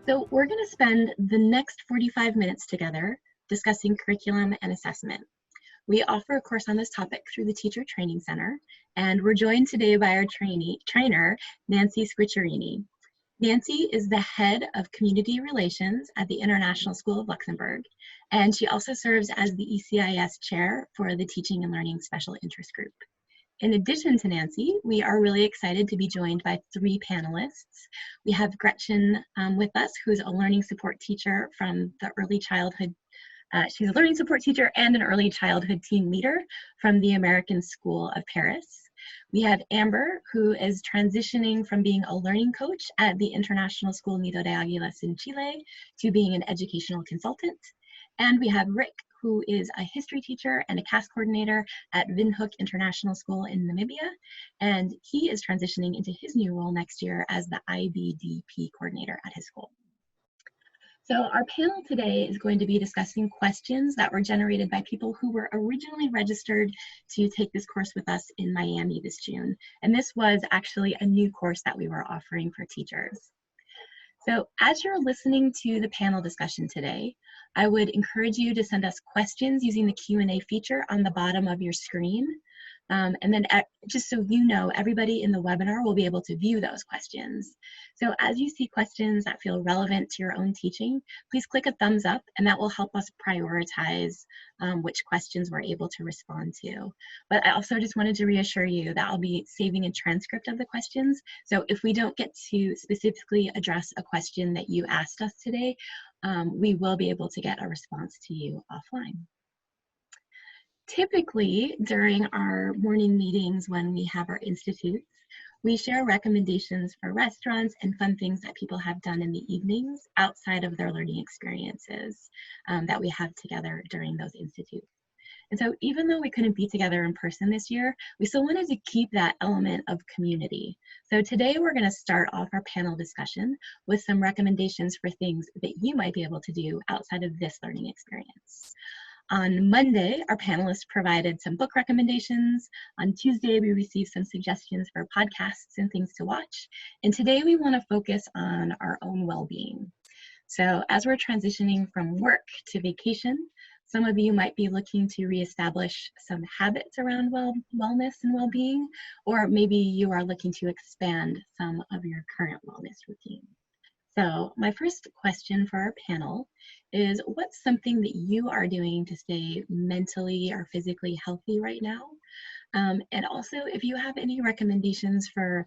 So we're going to spend the next 45 minutes together discussing curriculum and assessment. We offer a course on this topic through the Teacher Training Center, and we're joined today by our trainer, Nancy Squicciarini. Nancy is the head of community relations at the International School of Luxembourg, and she also serves as the ECIS chair for the Teaching and Learning Special Interest Group. In addition to Nancy, we are really excited to be joined by three panelists. We have Gretchen with us, who's a learning support teacher from the early childhood. She's a learning support teacher and an early childhood team leader from the American School of Paris. We have Amber, who is transitioning from being a learning coach at the International School Nido de Águilas in Chile to being an educational consultant. And we have Rick, who is a history teacher and a CAS coordinator at Windhoek International School in Namibia. And he is transitioning into his new role next year as the IBDP coordinator at his school. So our panel today is going to be discussing questions that were generated by people who were originally registered to take this course with us in Miami this June. And this was actually a new course that we were offering for teachers. So as you're listening to the panel discussion today, I would encourage you to send us questions using the Q&A feature on the bottom of your screen. And then just so you know, everybody in the webinar will be able to view those questions. So as you see questions that feel relevant to your own teaching, please click a thumbs up, and that will help us prioritize which questions we're able to respond to. But I also just wanted to reassure you that I'll be saving a transcript of the questions. So if we don't get to specifically address a question that you asked us today, we will be able to get a response to you offline. Typically, during our morning meetings when we have our institutes, we share recommendations for restaurants and fun things that people have done in the evenings outside of their learning experiences that we have together during those institutes. And so even though we couldn't be together in person this year, we still wanted to keep that element of community. So today we're going to start off our panel discussion with some recommendations for things that you might be able to do outside of this learning experience. On Monday, our panelists provided some book recommendations. On Tuesday, we received some suggestions for podcasts and things to watch. And today we want to focus on our own well-being. So as we're transitioning from work to vacation, some of you might be looking to reestablish some habits around wellness and well-being, or maybe you are looking to expand some of your current wellness routines. So my first question for our panel is, what's something that you are doing to stay mentally or physically healthy right now? And also, if you have any recommendations for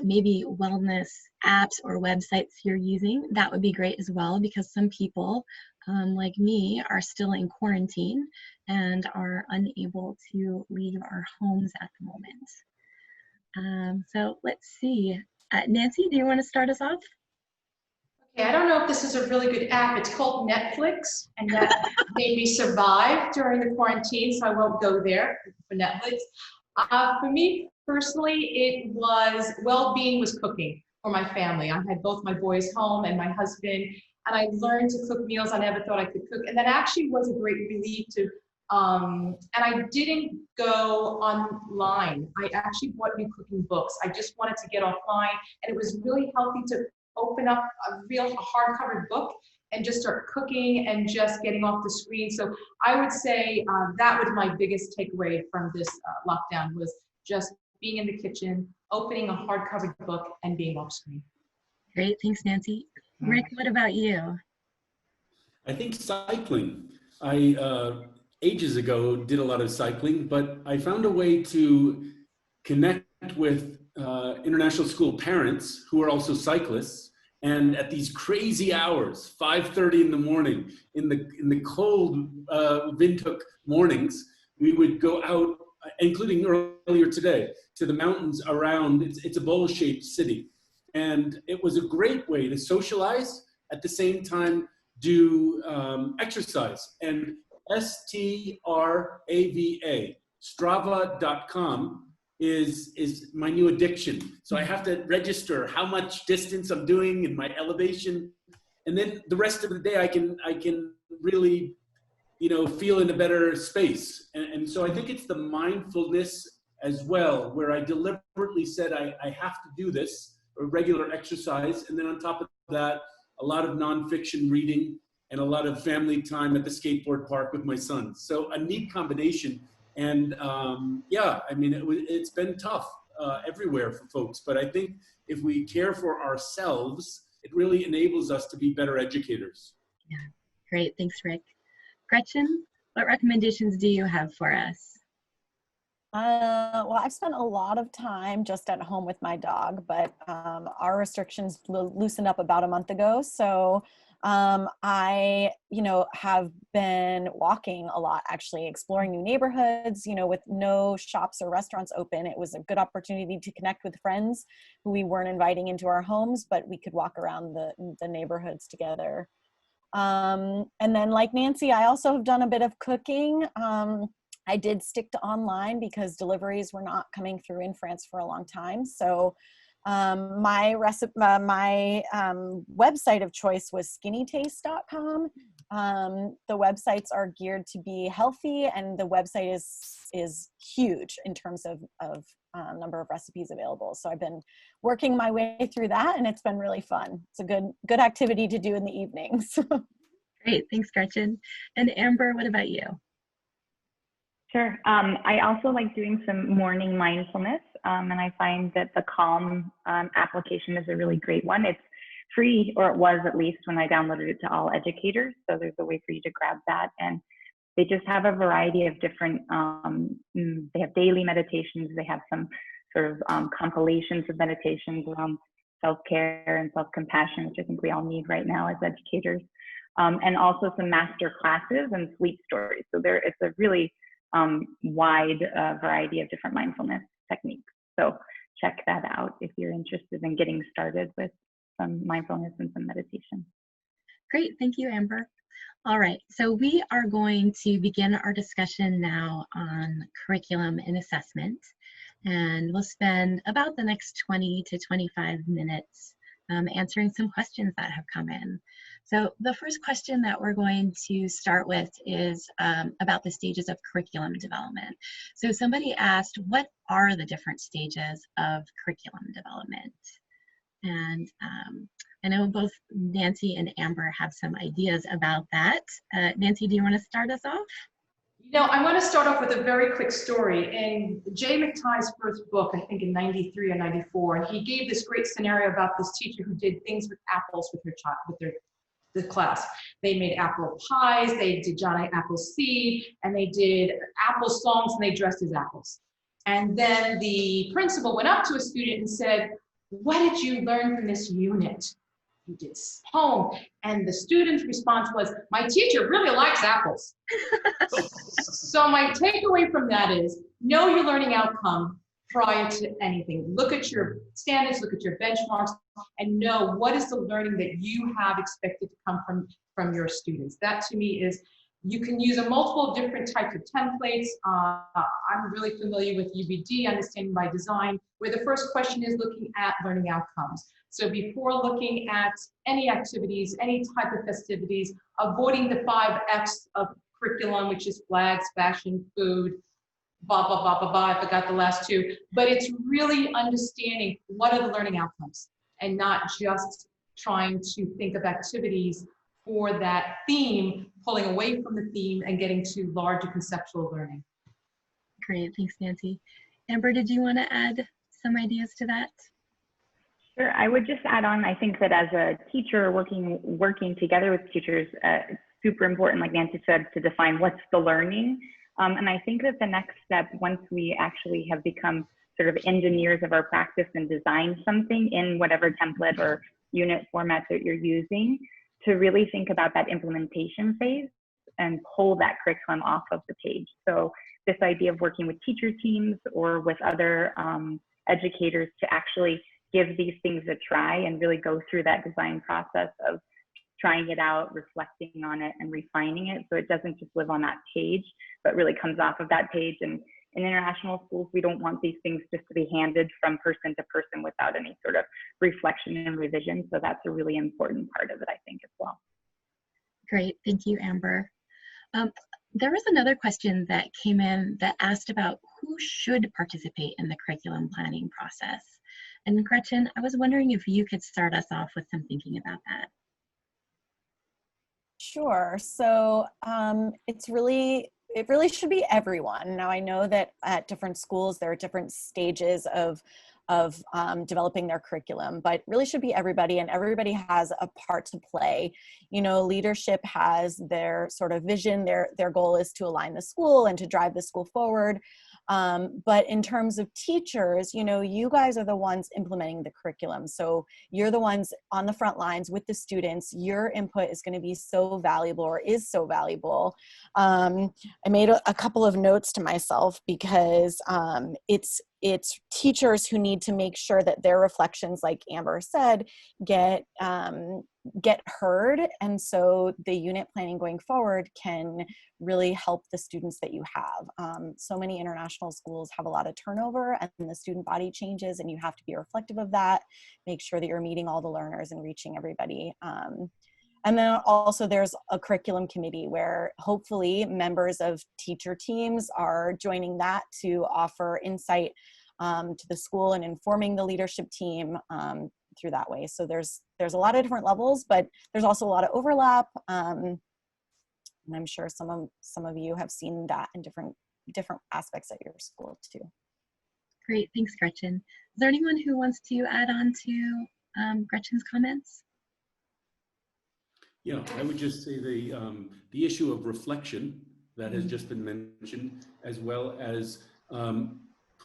maybe wellness apps or websites you're using, that would be great as well, because some people, like me, are still in quarantine and are unable to leave our homes at the moment. So let's see. Nancy, do you want to start us off? Okay, I don't know if this is a really good app. It's called Netflix, and that made me survive during the quarantine, so I won't go there for Netflix. For me personally, it was well-being was cooking for my family. I had both my boys home and my husband, and I learned to cook meals I never thought I could cook, and that actually was a great relief to. And I didn't go online. I actually bought new cooking books. I just wanted to get offline, and it was really healthy to open up a real hardcover book and just start cooking and just getting off the screen. So I would say that was my biggest takeaway from this lockdown, was just being in the kitchen, opening a hardcover book, and being off screen. Great, thanks, Nancy. Rick, what about you? I think cycling. I ages ago did a lot of cycling, but I found a way to connect with international school parents who are also cyclists, and at these crazy hours, 5:30 in the morning, in the cold Windhoek mornings, we would go out, including earlier today, to the mountains around. It's a bowl-shaped city, and it was a great way to socialize, at the same time do exercise. And STRAVA, Strava.com, is my new addiction. So I have to register how much distance I'm doing and my elevation, and then the rest of the day I can really, feel in a better space. And so I think it's the mindfulness as well, where I deliberately said I have to do this, or regular exercise, and then on top of that, a lot of nonfiction reading, and a lot of family time at the skateboard park with my son. So a neat combination. And yeah, I mean, it's been tough everywhere for folks, but I think if we care for ourselves, it really enables us to be better educators. Yeah, great. Thanks, Rick. Gretchen, what recommendations do you have for us? Well, I've spent a lot of time just at home with my dog, but our restrictions loosened up about a month ago. So I, have been walking a lot, actually exploring new neighborhoods, with no shops or restaurants open. It was a good opportunity to connect with friends who we weren't inviting into our homes, but we could walk around the neighborhoods together. And then, like Nancy, I also have done a bit of cooking. I did stick to online because deliveries were not coming through in France for a long time. So my website of choice was skinnytaste.com. The websites are geared to be healthy, and the website is huge in terms of number of recipes available. So I've been working my way through that, and it's been really fun. It's a good activity to do in the evenings. Great, thanks, Gretchen. And Amber, what about you? Sure. I also like doing some morning mindfulness, and I find that the Calm application is a really great one. It's free, or it was at least when I downloaded it to all educators. So there's a way for you to grab that. And they just have a variety of different, they have daily meditations. They have some sort of compilations of meditations around self-care and self-compassion, which I think we all need right now as educators. And also some master classes and sleep stories. So it's a really wide variety of different mindfulness techniques. So check that out if you're interested in getting started with some mindfulness and some meditation. Great, thank you, Amber. All right, so we are going to begin our discussion now on curriculum and assessment. And we'll spend about the next 20 to 25 minutes answering some questions that have come in. So the first question that we're going to start with is about the stages of curriculum development. So somebody asked, what are the different stages of curriculum development? And I know both Nancy and Amber have some ideas about that. Nancy, do you want to start us off? I want to start off with a very quick story. In Jay McTighe's first book, I think in 93 or 94, and he gave this great scenario about this teacher who did things with apples with the class. They made apple pies, they did Johnny Appleseed, and they did apple songs, and they dressed as apples. And then the principal went up to a student and said, "What did you learn from this unit?" He did this poem, and the student's response was, "My teacher really likes apples." So my takeaway from that is, know your learning outcome prior to anything. Look at your standards, look at your benchmarks, and know what is the learning that you have expected to come from your students. That to me is, you can use a multiple different types of templates. I'm really familiar with UBD, Understanding by Design, where the first question is looking at learning outcomes. So before looking at any activities, any type of festivities, avoiding the 5 F's of curriculum, which is flags, fashion, food, blah, blah, blah, blah, blah, I forgot the last 2. But it's really understanding what are the learning outcomes, and not just trying to think of activities for that theme, pulling away from the theme and getting to larger conceptual learning. Great, thanks, Nancy. Amber, did you want to add some ideas to that? Sure, I would just add on, I think that as a teacher working together with teachers, it's super important, like Nancy said, to define what's the learning. And I think that the next step, once we actually have become sort of engineers of our practice and design something in whatever template or unit format that you're using, to really think about that implementation phase and pull that curriculum off of the page. So this idea of working with teacher teams or with other educators to actually give these things a try and really go through that design process of trying it out, reflecting on it, and refining it, so it doesn't just live on that page, but really comes off of that page. And in international schools, we don't want these things just to be handed from person to person without any sort of reflection and revision. So that's a really important part of it, I think, as well. Great, thank you, Amber. There was another question that came in that asked about who should participate in the curriculum planning process. And Gretchen, I was wondering if you could start us off with some thinking about that. Sure. So it really should be everyone. Now I know that at different schools there are different stages of developing their curriculum, but really should be everybody, and everybody has a part to play. You know, leadership has their sort of vision. Their goal is to align the school and to drive the school forward. But in terms of teachers, you know, you guys are the ones implementing the curriculum. So you're the ones on the front lines with the students. Your input is going to be so valuable, or is so valuable. I made a couple of notes to myself because it's teachers who need to make sure that their reflections, like Amber said, get heard. And so the unit planning going forward can really help the students that you have. So many international schools have a lot of turnover, and the student body changes, and you have to be reflective of that. Make sure that you're meeting all the learners and reaching everybody. And then also there's a curriculum committee where hopefully members of teacher teams are joining that to offer insight to the school and informing the leadership team through that way. So there's a lot of different levels, but there's also a lot of overlap. And I'm sure some of you have seen that in different aspects at your school too. Great, thanks, Gretchen. Is there anyone who wants to add on to Gretchen's comments? Yeah, I would just say the issue of reflection that has just been mentioned, as well as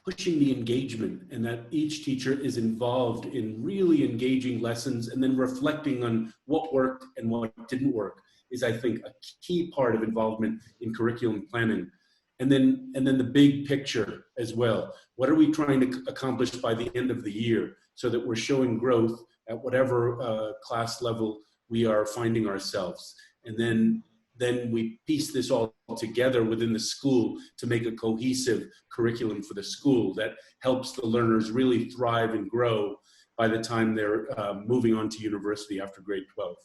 pushing the engagement, and that each teacher is involved in really engaging lessons and then reflecting on what worked and what didn't work is, I think, a key part of involvement in curriculum planning. And then the big picture as well. What are we trying to accomplish by the end of the year so that we're showing growth at whatever class level we are finding ourselves? And then we piece this all together within the school to make a cohesive curriculum for the school that helps the learners really thrive and grow by the time they're moving on to university after grade 12.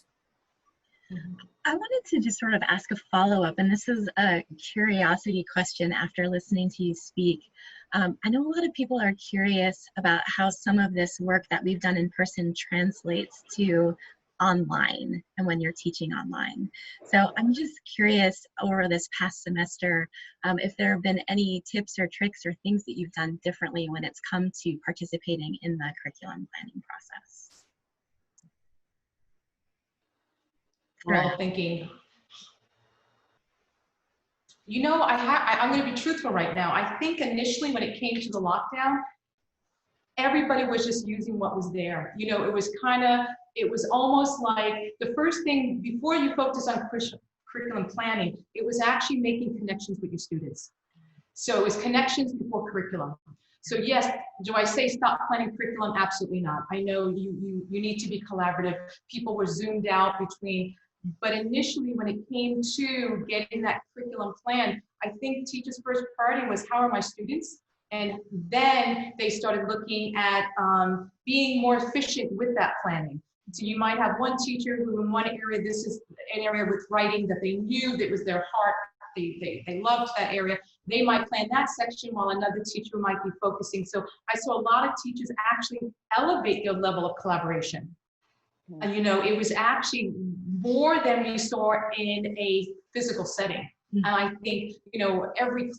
I wanted to just sort of ask a follow-up, and this is a curiosity question after listening to you speak. I know a lot of people are curious about how some of this work that we've done in person translates to online and when you're teaching online. So I'm just curious, over this past semester, if there have been any tips or tricks or things that you've done differently when it's come to participating in the curriculum planning process. We're all thinking. You know, I'm going to be truthful right now. I think initially when it came to the lockdown, everybody was just using what was there. You know, it was almost like the first thing before you focus on curriculum planning, it was actually making connections with your students. So it was connections before curriculum. So yes, do I say stop planning curriculum? Absolutely not. I know you need to be collaborative. People were zoomed out between, but initially when it came to getting that curriculum plan, I think teachers' first priority was, how are my students? And then they started looking at being more efficient with that planning. So you might have one teacher who in one area, this is an area with writing that they knew that was their heart, they loved that area. They might plan that section while another teacher might be focusing. So I saw a lot of teachers actually elevate their level of collaboration. And you know, it was actually more than we saw in a physical setting. And I think, you know, every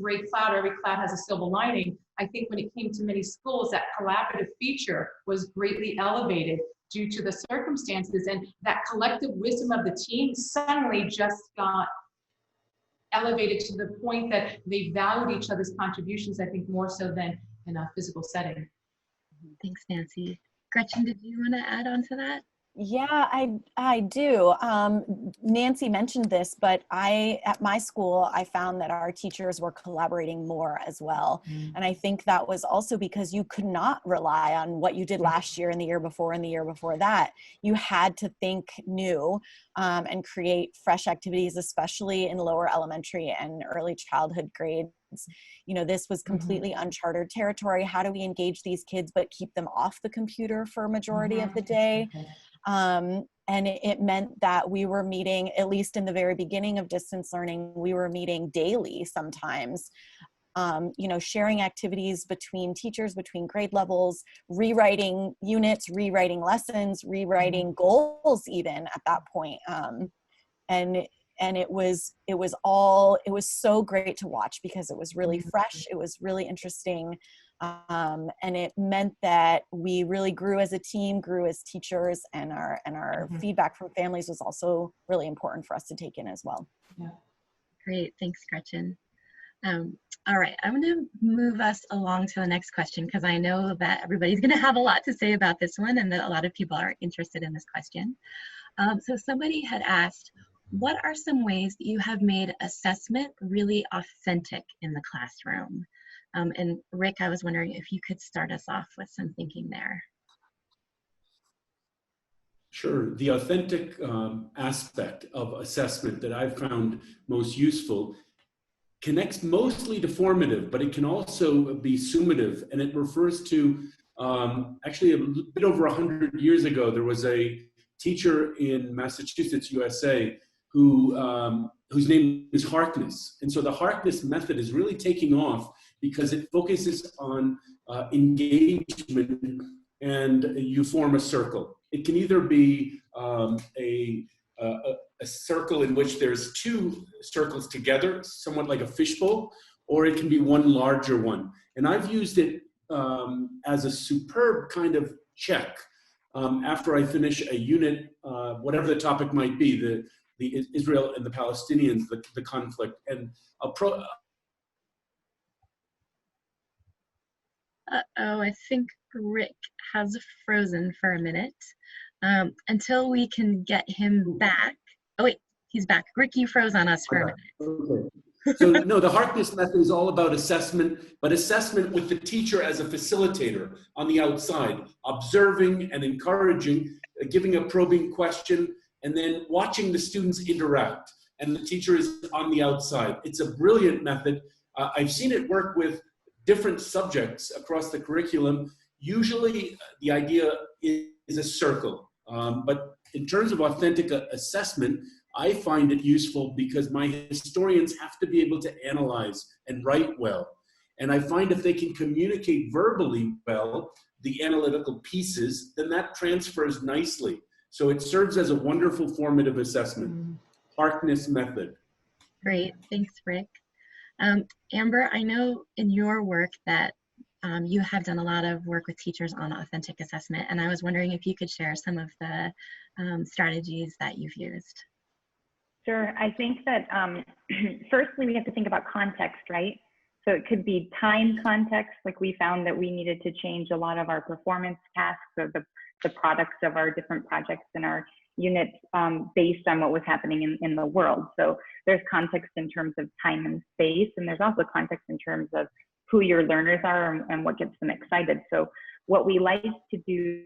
gray cloud, every cloud has a silver lining. I think when it came to many schools, that collaborative feature was greatly elevated due to the circumstances, and that collective wisdom of the team suddenly just got elevated to the point that they valued each other's contributions, I think, more so than in a physical setting. Thanks, Nancy. Gretchen, did you want to add on to that? Yeah, I do. Nancy mentioned this, but at my school, I found that our teachers were collaborating more as well. And I think that was also because you could not rely on what you did last year and the year before and the year before that. You had to think new and create fresh activities, especially in lower elementary and early childhood grades. You know, this was completely uncharted territory. How do we engage these kids but keep them off the computer for a majority of the day? And it meant that we were meeting, at least in the very beginning of distance learning, we were meeting daily sometimes, you know, sharing activities between teachers, between grade levels, rewriting units, rewriting lessons, rewriting goals even at that point. and it was so great to watch because it was really fresh, it was really interesting, and it meant that we really grew as a team, grew as teachers, and our feedback from families was also really important for us to take in as well. Yeah. Great, thanks, Gretchen. All right, I'm going to move us along to the next question because I know that everybody's going to have a lot to say about this one and that a lot of people are interested in this question. So somebody had asked, what are some ways that you have made assessment really authentic in the classroom? And Rick, I was wondering if you could start us off with some thinking there. Sure. The authentic aspect of assessment that I've found most useful connects mostly to formative, but it can also be summative, and it refers to actually a bit over 100 years ago, there was a teacher in Massachusetts, USA, whose name is Harkness. And so the Harkness method is really taking off because it focuses on engagement, and you form a circle. It can either be a circle in which there's two circles together, somewhat like a fishbowl, or it can be one larger one. And I've used it as a superb kind of check after I finish a unit, whatever the topic might be, the Israel and the Palestinians, the conflict, and Uh-oh, I think Rick has frozen for a minute. Until we can get him back. Oh wait, he's back. Rick, you froze on us for a minute. Okay. So no, the Harkness method is all about assessment, but assessment with the teacher as a facilitator on the outside, observing and encouraging, giving a probing question, and then watching the students interact. And the teacher is on the outside. It's a brilliant method. I've seen it work with different subjects across the curriculum. Usually the idea is a circle. But in terms of authentic assessment, I find it useful because my historians have to be able to analyze and write well. And I find if they can communicate verbally well, the analytical pieces, then that transfers nicely. So it serves as a wonderful formative assessment. Harkness method. Great, thanks, Rick. Amber, I know in your work that you have done a lot of work with teachers on authentic assessment, and I was wondering if you could share some of the strategies that you've used. Sure. I think that firstly, we have to think about context, right? So it could be time context, like we found that we needed to change a lot of our performance tasks or the products of our different projects in our units based on what was happening in the world. So there's context in terms of time and space, and there's also context in terms of who your learners are and what gets them excited. So what we like to do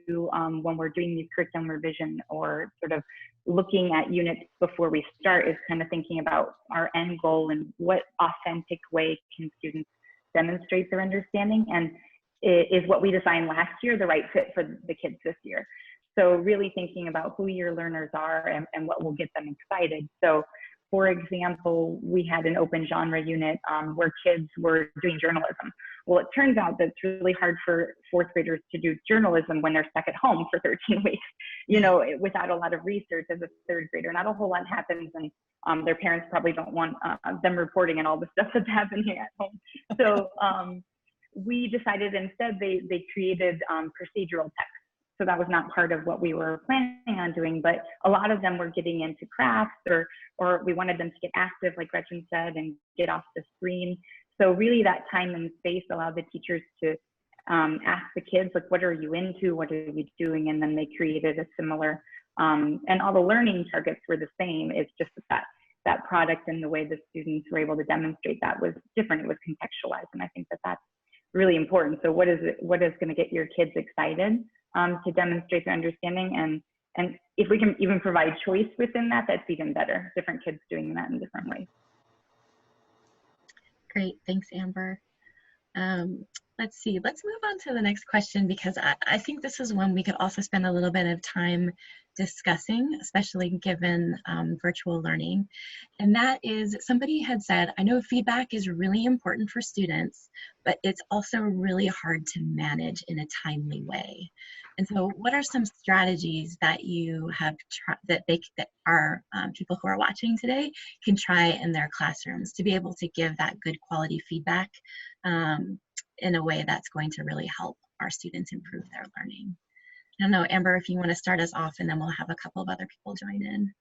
when we're doing these curriculum revision or sort of looking at units before we start is kind of thinking about our end goal and what authentic way can students demonstrate their understanding, and is what we designed last year the right fit for the kids this year. So really thinking about who your learners are and what will get them excited. So for example, we had an open genre unit where kids were doing journalism. Well, it turns out that it's really hard for fourth graders to do journalism when they're stuck at home for 13 weeks, you know, without a lot of research. As a third grader, not a whole lot happens, and their parents probably don't want them reporting on all the stuff that's happening at home. So we decided instead they created procedural text. So that was not part of what we were planning on doing, but a lot of them were getting into crafts or we wanted them to get active, like Gretchen said, and get off the screen. So really that time and space allowed the teachers to ask the kids, like, what are you into? What are you doing? And then they created a similar, and all the learning targets were the same. It's just that product and the way the students were able to demonstrate that was different. It was contextualized. And I think that that's really important. So what is going to get your kids excited to demonstrate their understanding? And if we can even provide choice within that, that's even better. Different kids doing that in different ways. Great, thanks, Amber. Let's see, let's move on to the next question because I think this is one we could also spend a little bit of time discussing, especially given virtual learning. And that is, somebody had said, I know feedback is really important for students, but it's also really hard to manage in a timely way. And so what are some strategies that you have that our people who are watching today can try in their classrooms to be able to give that good quality feedback in a way that's going to really help our students improve their learning? I don't know, Amber, if you want to start us off, and then we'll have a couple of other people join in.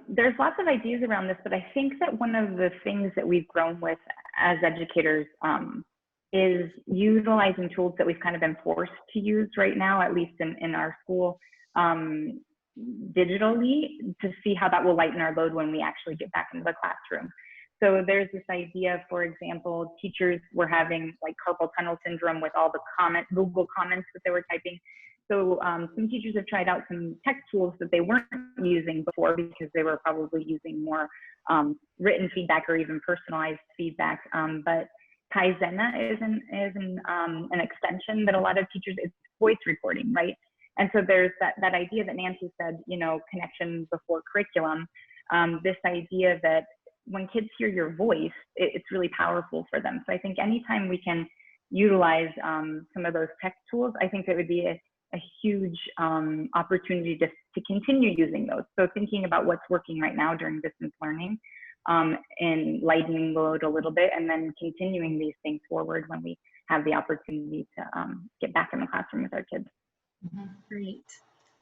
There's lots of ideas around this, but I think that one of the things that we've grown with as educators is utilizing tools that we've kind of been forced to use right now, at least in our school, digitally, to see how that will lighten our load when we actually get back into the classroom. So there's this idea, for example, teachers were having like carpal tunnel syndrome with all the Google comments that they were typing. So some teachers have tried out some tech tools that they weren't using before because they were probably using more written feedback or even personalized feedback. But Kaizena is an extension that a lot of teachers, it's voice recording, right? And so there's that idea that Nancy said, you know, connection before curriculum, this idea that when kids hear your voice, it's really powerful for them. So I think anytime we can utilize some of those tech tools, I think that would be a huge opportunity to continue using those. So thinking about what's working right now during distance learning and lightening the load a little bit, and then continuing these things forward when we have the opportunity to get back in the classroom with our kids. Great.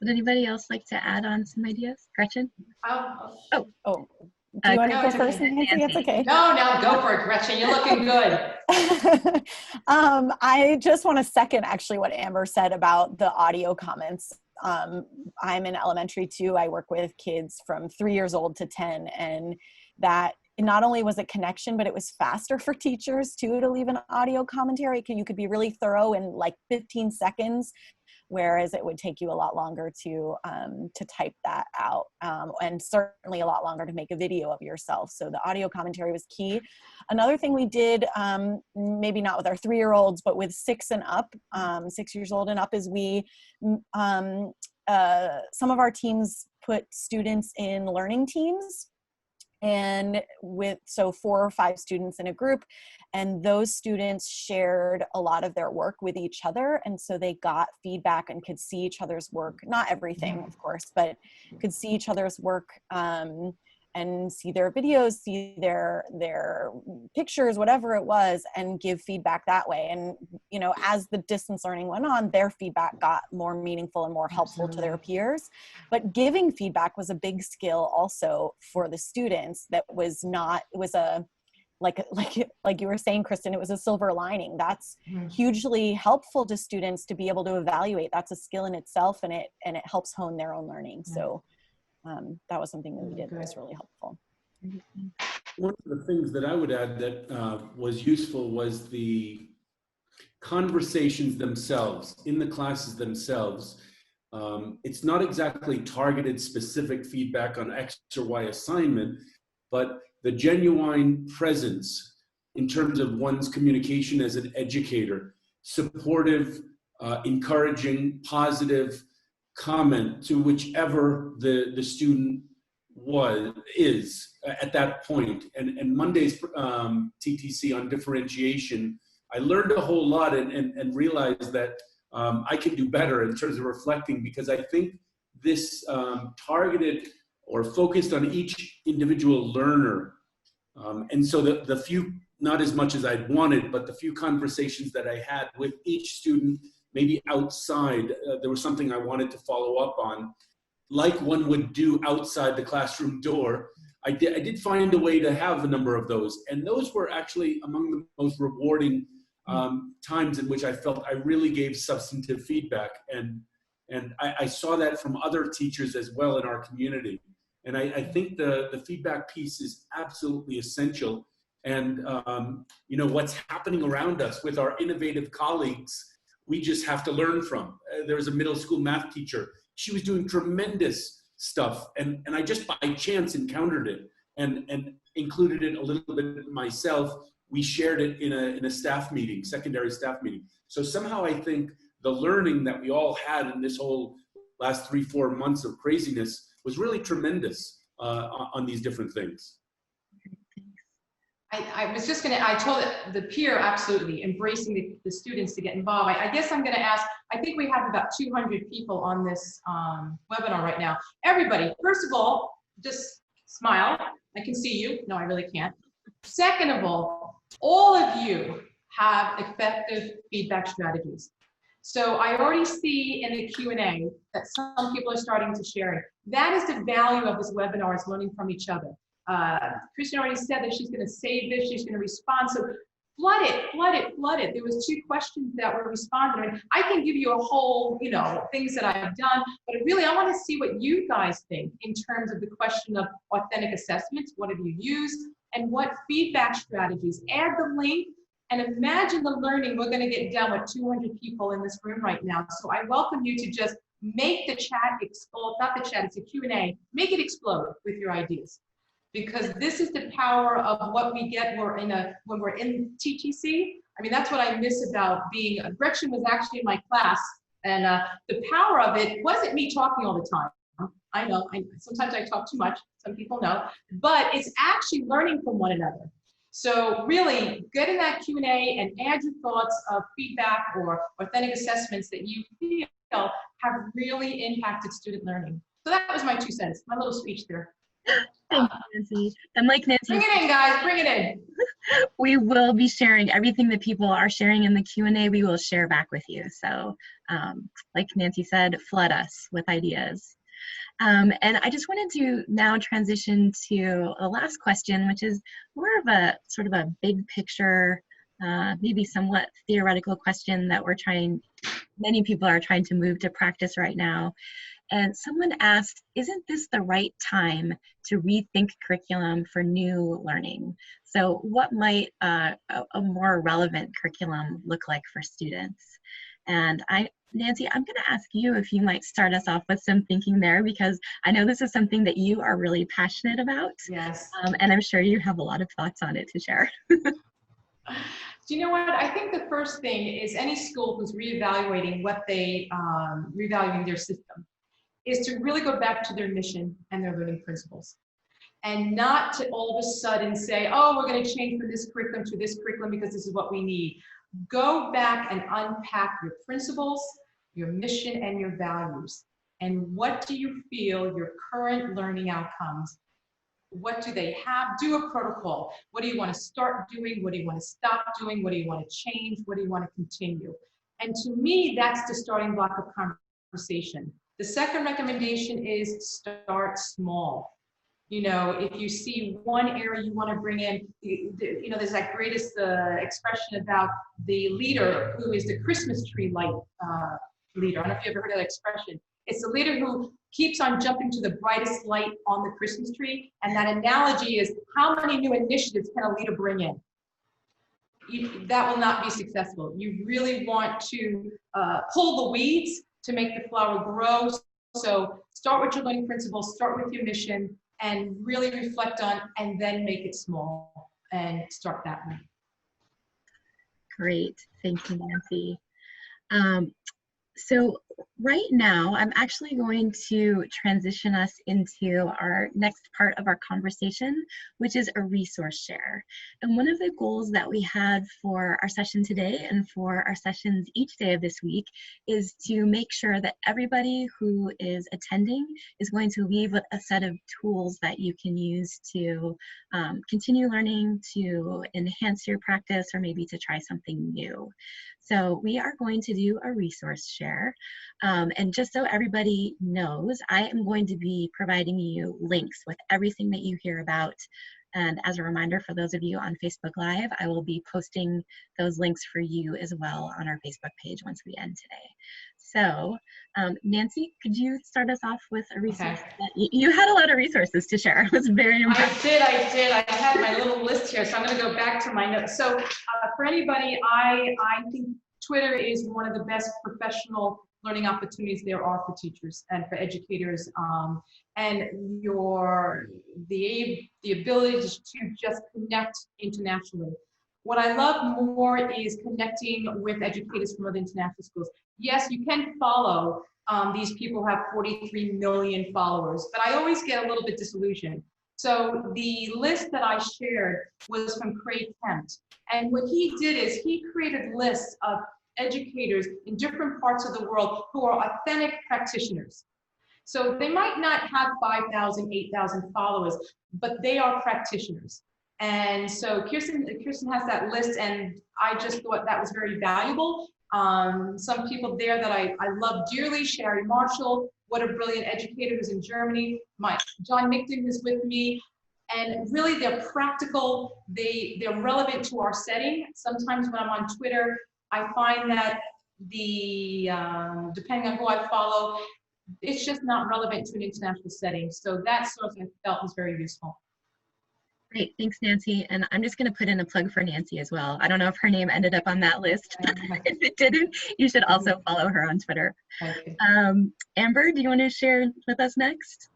Would anybody else like to add on some ideas? Gretchen? Oh. Do you want to go first, Nancy? It's okay. No, go for it, Gretchen. You're looking good. I just want to second actually what Amber said about the audio comments. I'm in elementary too. I work with kids from 3 years old to 10, and that not only was it connection, but it was faster for teachers too to leave an audio commentary. You could be really thorough in like 15 seconds. Whereas it would take you a lot longer to type that out, and certainly a lot longer to make a video of yourself. So the audio commentary was key. Another thing we did, maybe not with our 3-year-olds, but with 6 and up, 6 years old and up, is we, some of our teams put students in learning teams. And so 4 or 5 students in a group, and those students shared a lot of their work with each other. And so they got feedback and could see each other's work, not everything, of course, but could see each other's work and see their videos, see their pictures, whatever it was, and give feedback that way. And, you know, as the distance learning went on, their feedback got more meaningful and more helpful to their peers. But giving feedback was a big skill also for the students. That was not, it was a, like you were saying, Kristen, it was a silver lining. That's hugely helpful to students to be able to evaluate. That's a skill in itself, and it helps hone their own learning. So that was something that we did that was really helpful. One of the things that I would add that was useful was the conversations themselves, in the classes themselves. It's not exactly targeted specific feedback on X or Y assignment, but the genuine presence in terms of one's communication as an educator, supportive, encouraging, positive comment to whichever the student is at that point. And Monday's TTC on differentiation, I learned a whole lot and realized that I can do better in terms of reflecting, because I think this targeted or focused on each individual learner. And so the few, not as much as I'd wanted, but the few conversations that I had with each student, maybe outside, there was something I wanted to follow up on, like one would do outside the classroom door. I did find a way to have a number of those. And those were actually among the most rewarding times in which I felt I really gave substantive feedback. And I saw that from other teachers as well in our community. And I think the feedback piece is absolutely essential. And you know, what's happening around us with our innovative colleagues, we just have to learn from. There was a middle school math teacher. She was doing tremendous stuff. And I just by chance encountered it and included it a little bit myself. We shared it in a staff meeting, secondary staff meeting. So somehow I think the learning that we all had in this whole last 3-4 months of craziness was really tremendous on these different things. I was just going to, I told the peer, absolutely, embracing the students to get involved. I guess I'm going to ask, I think we have about 200 people on this webinar right now. Everybody, first of all, just smile. I can see you. No, I really can't. Second of all of you have effective feedback strategies. So I already see in the Q&A that some people are starting to share it. That is the value of this webinar, is learning from each other. Kristen already said that she's going to save this, she's going to respond. So flood it, flood it, flood it. There was 2 questions that were responded. And I can give you a whole, things that I've done, but really I want to see what you guys think in terms of the question of authentic assessments. What have you used and what feedback strategies? Add the link and imagine the learning we're going to get done with 200 people in this room right now. So I welcome you to just make the chat explode, not the chat, it's a Q&A, make it explode with your ideas. Because this is the power of what we get when we're in TTC. I mean, that's what I miss about being, Gretchen was actually in my class, and the power of it wasn't me talking all the time. I know, sometimes I talk too much, some people know, but it's actually learning from one another. So really get in that Q&A and add your thoughts of feedback or authentic assessments that you feel have really impacted student learning. So that was my 2 cents, my little speech there. Thank you, Nancy. And like Nancy, bring it in, guys, bring it in. We will be sharing everything that people are sharing in the Q&A. We will share back with you. So like Nancy said, flood us with ideas. And I just wanted to now transition to the last question, which is more of a sort of a big picture, maybe somewhat theoretical question that many people are trying to move to practice right now. And someone asked, isn't this the right time to rethink curriculum for new learning? So what might a more relevant curriculum look like for students? And Nancy, I'm going to ask you if you might start us off with some thinking there, because I know this is something that you are really passionate about. Yes. And I'm sure you have a lot of thoughts on it to share. Do you know what? I think the first thing is any school who's reevaluating reevaluating their system is to really go back to their mission and their learning principles. And not to all of a sudden say, oh, we're going to change from this curriculum to this curriculum because this is what we need. Go back and unpack your principles, your mission, and your values. And what do you feel your current learning outcomes, what do they have? Do a protocol. What do you want to start doing? What do you want to stop doing? What do you want to change? What do you want to continue? And to me, that's the starting block of conversation. The second recommendation is start small. If you see one area you want to bring in, there's that greatest expression about the leader who is the Christmas tree light leader. I don't know if you ever heard of that expression. It's the leader who keeps on jumping to the brightest light on the Christmas tree. And that analogy is, how many new initiatives can a leader bring in? That will not be successful. You really want to pull the weeds to make the flower grow. So start with your learning principles, start with your mission, and really reflect on, and then make it small and start that way. Great, thank you, Nancy. So right now, I'm actually going to transition us into our next part of our conversation, which is a resource share. And one of the goals that we had for our session today and for our sessions each day of this week is to make sure that everybody who is attending is going to leave with a set of tools that you can use to continue learning, to enhance your practice, or maybe to try something new. So we are going to do a resource share. And just so everybody knows, I am going to be providing you links with everything that you hear about. And as a reminder for those of you on Facebook Live, I will be posting those links for you as well on our Facebook page once we end today. So Nancy, could you start us off with a resource? Okay. That you had a lot of resources to share. It was very impressive. I did. I had my little list here, so I'm going to go back to my notes. So for anybody, I think Twitter is one of the best professional learning opportunities there are for teachers and for educators, and the ability to just connect internationally. What I love more is connecting with educators from other international schools. Yes, you can follow these people have 43 million followers, but I always get a little bit disillusioned. So the list that I shared was from Craig Kemp. And what he did is he created lists of educators in different parts of the world who are authentic practitioners. So they might not have 5,000, 8,000 followers, but they are practitioners. And so Kirsten has that list, and I just thought that was very valuable. Some people there that I love dearly: Sherry Marshall, what a brilliant educator who's in Germany. John Mickton, who's with me. And really, they're practical. They're relevant to our setting. Sometimes when I'm on Twitter, I find that depending on who I follow, it's just not relevant to an international setting. So that source I felt was very useful. Great, thanks, Nancy. And I'm just going to put in a plug for Nancy as well. I don't know if her name ended up on that list. If it didn't, you should also follow her on Twitter. Okay. Amber, do you want to share with us next?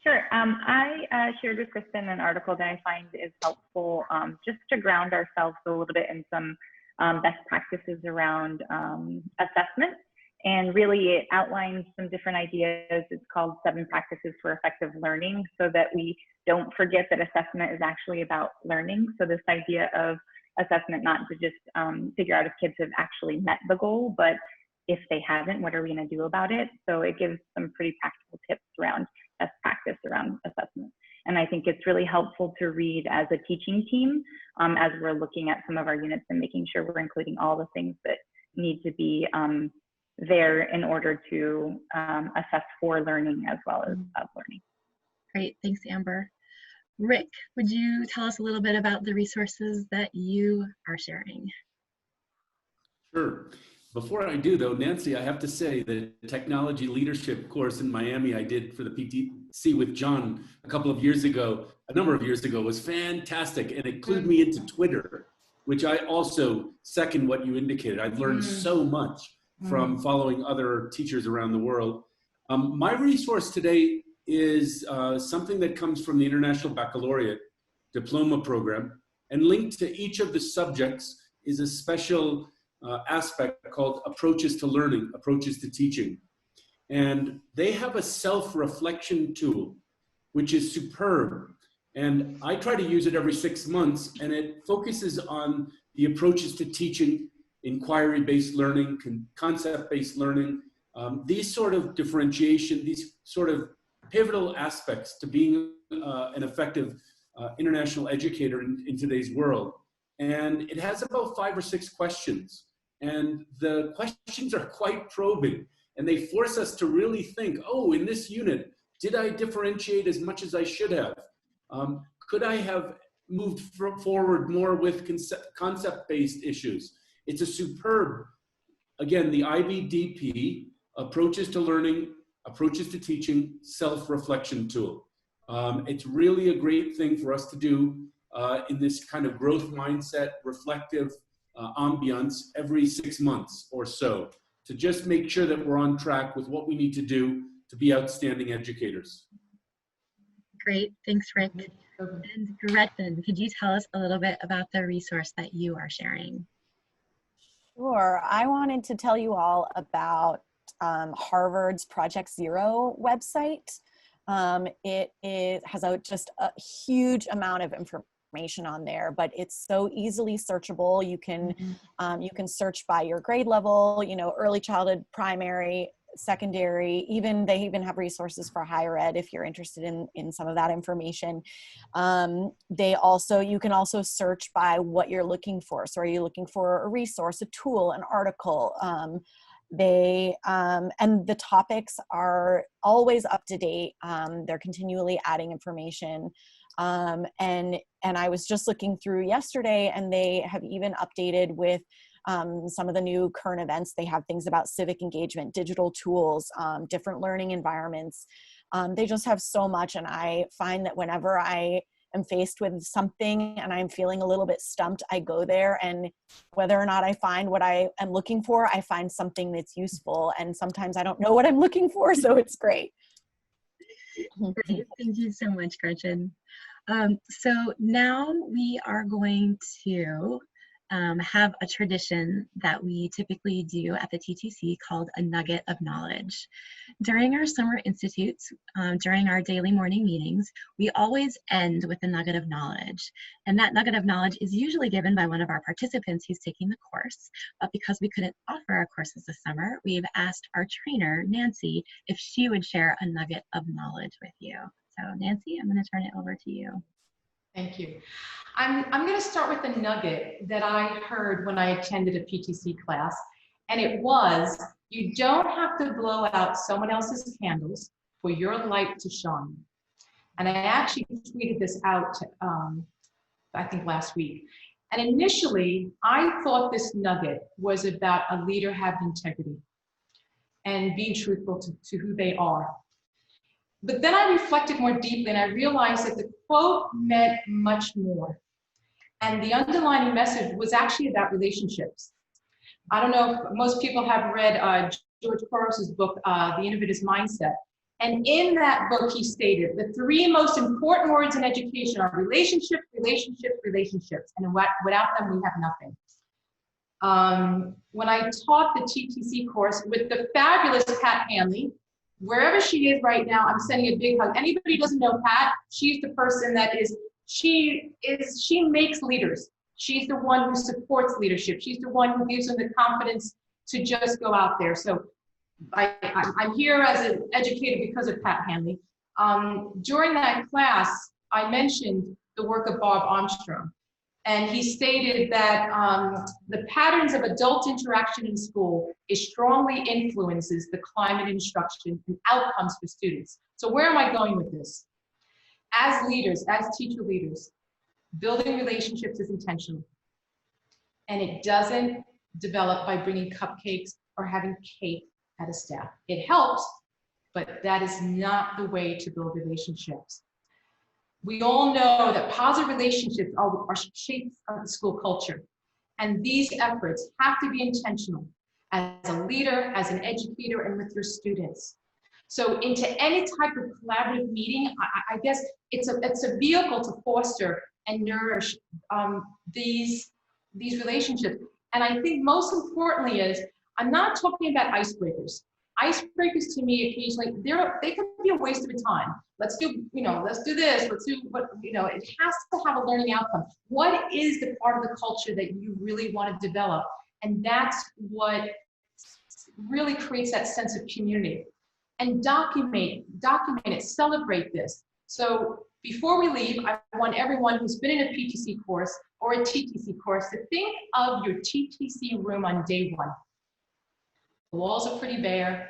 Sure. I shared with Kristen an article that I find is helpful just to ground ourselves a little bit in some best practices around assessment. And really, it outlines some different ideas. It's called 7 Practices for Effective Learning, so that we don't forget that assessment is actually about learning. So this idea of assessment, not to just figure out if kids have actually met the goal, but if they haven't, what are we going to do about it? So it gives some pretty practical tips around best practice around assessment. And I think it's really helpful to read as a teaching team as we're looking at some of our units and making sure we're including all the things that need to be there in order to assess for learning as well as of learning. Great, thanks, Amber. Rick, would you tell us a little bit about the resources that you are sharing? Sure. Before I do, though, Nancy, I have to say the technology leadership course in Miami I did for the PTC with John a number of years ago, was fantastic, and it clued me into Twitter, which I also second what you indicated. I've learned so much from following other teachers around the world. My resource today is something that comes from the International Baccalaureate Diploma Program, and linked to each of the subjects is a special aspect called Approaches to Learning, Approaches to Teaching. And they have a self-reflection tool, which is superb. And I try to use it every 6 months, and it focuses on the approaches to teaching, inquiry-based learning, concept-based learning, these sort of differentiation, these sort of pivotal aspects to being an effective international educator in today's world. And it has about 5 or 6 questions. And the questions are quite probing. And they force us to really think, oh, in this unit, did I differentiate as much as I should have? Could I have moved forward more with concept-based issues? It's a superb, again, the IBDP, Approaches to Learning, Approaches to Teaching, self-reflection tool. It's really a great thing for us to do in this kind of growth mindset, reflective ambiance every 6 months or so, to just make sure that we're on track with what we need to do to be outstanding educators. Great, thanks, Rick. And Gretchen, could you tell us a little bit about the resource that you are sharing? Sure, I wanted to tell you all about Harvard's Project Zero website. It has just a huge amount of information on there, but it's so easily searchable. You can search by your grade level, early childhood, primary, secondary, they even have resources for higher ed if you're interested in some of that information. You can also search by what you're looking for. So are you looking for a resource, a tool, an article? And the topics are always up to date. They're continually adding information. And I was just looking through yesterday, and they have even updated with some of the new current events. They have things about civic engagement, digital tools, different learning environments. They just have so much. And I find that whenever I am faced with something and I'm feeling a little bit stumped, I go there, and whether or not I find what I am looking for, I find something that's useful. And sometimes I don't know what I'm looking for, so it's great. Great. Thank you so much, Gretchen. So now we are going to have a tradition that we typically do at the TTC called a Nugget of Knowledge. During our summer institutes, during our daily morning meetings, we always end with a nugget of knowledge. And that nugget of knowledge is usually given by one of our participants who's taking the course. But because we couldn't offer our courses this summer, we've asked our trainer, Nancy, if she would share a nugget of knowledge with you. So Nancy, I'm going to turn it over to you. Thank you. I'm going to start with a nugget that I heard when I attended a PTC class, and it was, you don't have to blow out someone else's candles for your light to shine. And I actually tweeted this out, I think last week. And initially, I thought this nugget was about a leader having integrity and being truthful to who they are. But then I reflected more deeply and I realized that the quote meant much more. And the underlying message was actually about relationships. I don't know if most people have read George Soros's book, The Innovator's Mindset. And in that book, he stated the 3 most important words in education are relationships, relationships, relationships. And without them, we have nothing. When I taught the TTC course with the fabulous Pat Hanley, wherever she is right now, I'm sending a big hug. Anybody who doesn't know Pat, she's the person that she makes leaders. She's the one who supports leadership. She's the one who gives them the confidence to just go out there. So I'm here as an educator because of Pat Hanley. During that class, I mentioned the work of Bob Armstrong. And he stated that the patterns of adult interaction in school strongly influences the climate of instruction and outcomes for students. So where am I going with this? As leaders, as teacher leaders, building relationships is intentional. And it doesn't develop by bringing cupcakes or having cake at a staff. It helps, but that is not the way to build relationships. We all know that positive relationships are shapes of the school culture. And these efforts have to be intentional as a leader, as an educator, and with your students. So into any type of collaborative meeting, I guess it's a vehicle to foster and nourish these relationships. And I think most importantly is, I'm not talking about icebreakers. Icebreakers to me occasionally, they can be a waste of a time. Let's do this, let's do what, it has to have a learning outcome. What is the part of the culture that you really want to develop? And that's what really creates that sense of community. And document it, celebrate this. So before we leave, I want everyone who's been in a PTC course or a TTC course to think of your TTC room on day 1. The walls are pretty bare.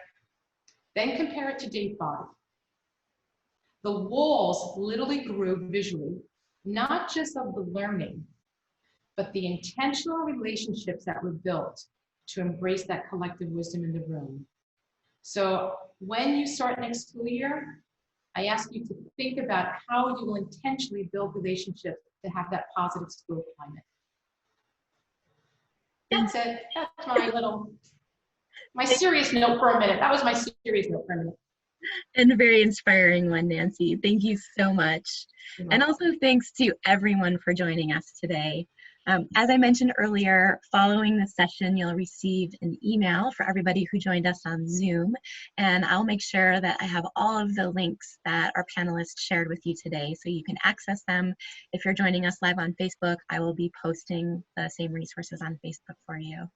Then compare it to day 5. The walls literally grew visually, not just of the learning, but the intentional relationships that were built to embrace that collective wisdom in the room. So when you start next school year, I ask you to think about how you will intentionally build relationships to have that positive school climate. That's it. That's my serious note for a minute. That was my serious note for a minute. And a very inspiring one, Nancy. Thank you so much. And also thanks to everyone for joining us today. As I mentioned earlier, following the session, you'll receive an email for everybody who joined us on Zoom. And I'll make sure that I have all of the links that our panelists shared with you today so you can access them. If you're joining us live on Facebook, I will be posting the same resources on Facebook for you.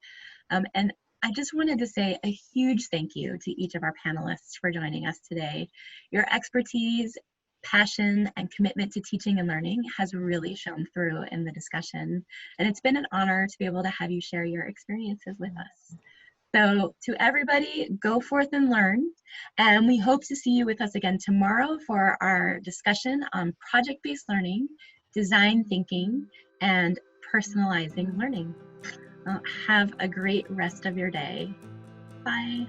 And I just wanted to say a huge thank you to each of our panelists for joining us today. Your expertise, passion, and commitment to teaching and learning has really shown through in the discussion. And it's been an honor to be able to have you share your experiences with us. So to everybody, go forth and learn. And we hope to see you with us again tomorrow for our discussion on project-based learning, design thinking, and personalizing learning. Have a great rest of your day. Bye.